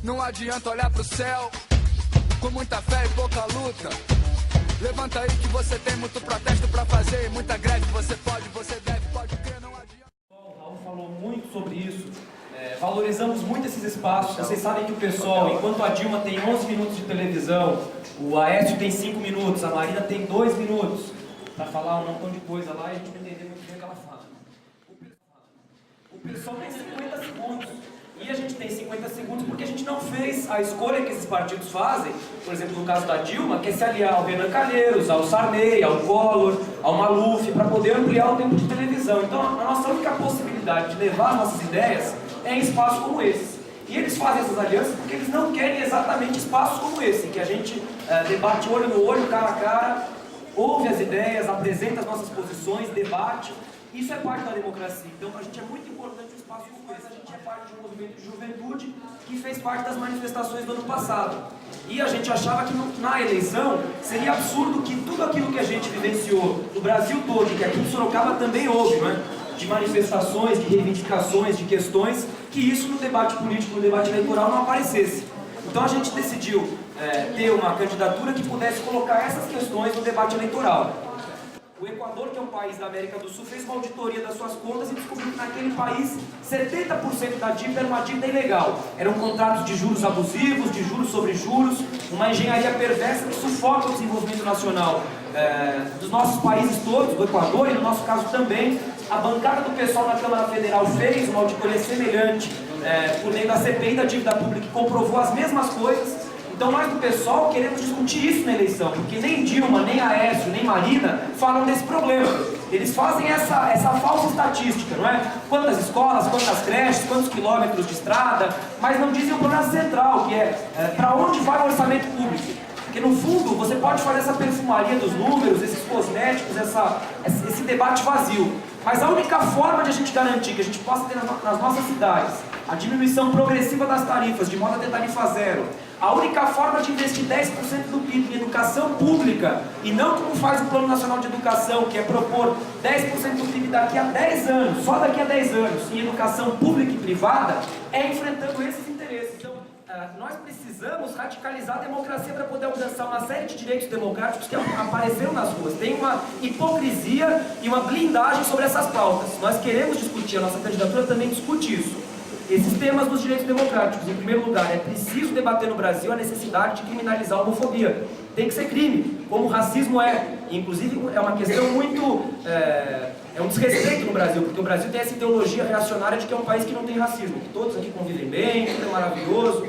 Não adianta olhar pro céu com muita fé e pouca luta. Levanta aí que você tem muito protesto pra fazer, muita greve. Você pode, você deve, pode crer, não adianta. O Raul falou muito sobre isso. Valorizamos muito esses espaços. Vocês sabem que o pessoal, enquanto a Dilma tem 11 minutos de televisão, o Aécio tem 5 minutos, a Marina tem 2 minutos para falar um montão de coisa lá e a gente não entender muito bem o que ela fala. O pessoal tem 50 segundos. E a gente tem 50 segundos porque a gente não fez a escolha que esses partidos fazem, por exemplo, no caso da Dilma, que é se aliar ao Renan Calheiros, ao Sarney, ao Collor, ao Maluf, para poder ampliar o tempo de televisão. Então, a nossa única possibilidade de levar as nossas ideias é em espaços como esses. E eles fazem essas alianças porque eles não querem exatamente espaços como esse, que a gente debate olho no olho, cara a cara, ouve as ideias, apresenta as nossas posições, debate. Isso é parte da democracia. Então, para a gente é muito importante um espaço como esse. A gente é parte de um movimento de juventude que fez parte das manifestações do ano passado. E a gente achava que na eleição seria absurdo que tudo aquilo que a gente vivenciou no Brasil todo, que aqui em Sorocaba também houve, não é? De manifestações, de reivindicações, de questões, que isso no debate político, no debate eleitoral não aparecesse. Então a gente decidiu ter uma candidatura que pudesse colocar essas questões no debate eleitoral. O Equador, que é um país da América do Sul, fez uma auditoria das suas contas e descobriu que naquele país 70% da dívida era uma dívida ilegal. Eram contratos de juros abusivos, de juros sobre juros, uma engenharia perversa que sufoca o desenvolvimento nacional dos nossos países todos, do Equador e no nosso caso também. A bancada do pessoal na Câmara Federal fez uma auditoria semelhante por meio da CPI da dívida pública que comprovou as mesmas coisas. Então nós do PSOL queremos discutir isso na eleição, porque nem Dilma, nem Aécio, nem Marina falam desse problema. Eles fazem essa falsa estatística, não é? Quantas escolas, quantas creches, quantos quilômetros de estrada, mas não dizem o problema central, que é para onde vai o orçamento público. Porque no fundo você pode fazer essa perfumaria dos números, esses cosméticos, esse debate vazio. Mas a única forma de a gente garantir que a gente possa ter nas nossas cidades a diminuição progressiva das tarifas, de modo a ter tarifa zero, a única forma de investir 10% do PIB em educação pública, e não como faz o Plano Nacional de Educação, que é propor 10% do PIB daqui a 10 anos, só daqui a 10 anos, em educação pública e privada, é enfrentando esses interesses. Então, nós precisamos radicalizar a democracia para poder alcançar uma série de direitos democráticos que apareceram nas ruas. Tem uma hipocrisia e uma blindagem sobre essas pautas. Nós queremos discutir, a nossa candidatura também discute isso. Esses temas dos direitos democráticos, em primeiro lugar, é preciso debater no Brasil a necessidade de criminalizar a homofobia. Tem que ser crime, como o racismo é. Inclusive, é uma questão muito... é um desrespeito no Brasil, porque o Brasil tem essa ideologia reacionária de que é um país que não tem racismo, que todos aqui convivem bem, tudo é maravilhoso.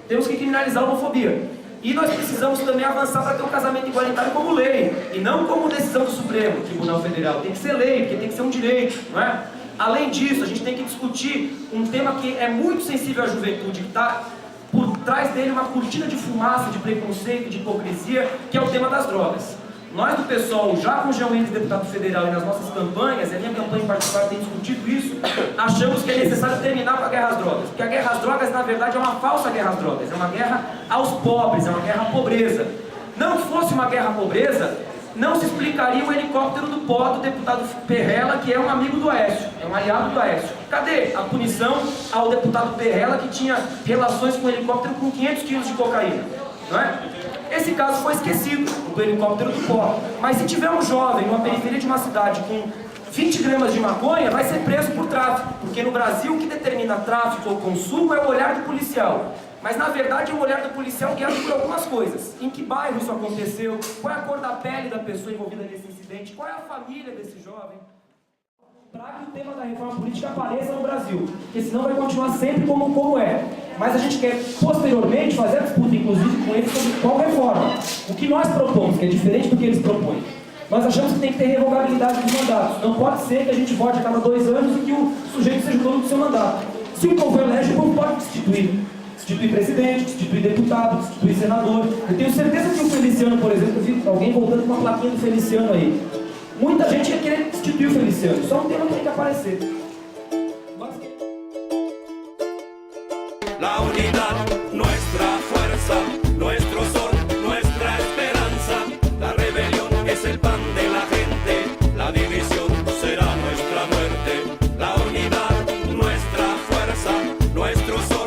Temos que criminalizar a homofobia. E nós precisamos também avançar para ter um casamento igualitário como lei, e não como decisão do Supremo Tribunal Federal. Tem que ser lei, porque tem que ser um direito, não é? Além disso, a gente tem que discutir um tema que é muito sensível à juventude, que está por trás dele uma cortina de fumaça, de preconceito, de hipocrisia, que é o tema das drogas. Nós do PSOL, já com o Jean Willis, deputado federal, e nas nossas campanhas, e a minha campanha em particular tem discutido isso, achamos que é necessário terminar com a guerra às drogas. Porque a guerra às drogas, na verdade, é uma falsa guerra às drogas, é uma guerra aos pobres, é uma guerra à pobreza. Não fosse uma guerra à pobreza, não se explicaria o helicóptero do pó do deputado Perrella, que é um amigo do Aécio, é um aliado do Aécio. Cadê a punição ao deputado Perrella, que tinha relações com o helicóptero com 500 quilos de cocaína? Não é? Esse caso foi esquecido, do helicóptero do pó. Mas se tiver um jovem numa periferia de uma cidade com 20 gramas de maconha, vai ser preso por tráfico. Porque no Brasil o que determina tráfico ou consumo é o olhar do policial. Mas na verdade é o olhar do policial guiado por algumas coisas. Em que bairro isso aconteceu? Qual é a cor da pele da pessoa envolvida nesse incidente? Qual é a família desse jovem? Para que o tema da reforma política apareça no Brasil, porque senão vai continuar sempre como é. Mas a gente quer posteriormente fazer a disputa, inclusive com eles, sobre qual reforma. O que nós propomos, que é diferente do que eles propõem. Nós achamos que tem que ter revogabilidade dos mandatos. Não pode ser que a gente vote a cada 2 anos e que o sujeito seja o dono do seu mandato. Se o povo elege, o povo pode destituir. Destituir presidente, destituir deputado, destituir senador. Eu tenho certeza que o Feliciano, por exemplo, eu vi alguém voltando com uma plaquinha do Feliciano aí. Muita gente ia querer destituir o Feliciano, só um tema que tem que aparecer. La unidad, nuestra fuerza, nuestro sol, nuestra esperanza. La rebelión es el pan de la gente, la división será nuestra muerte. La unidad, nuestra fuerza, nuestro sol.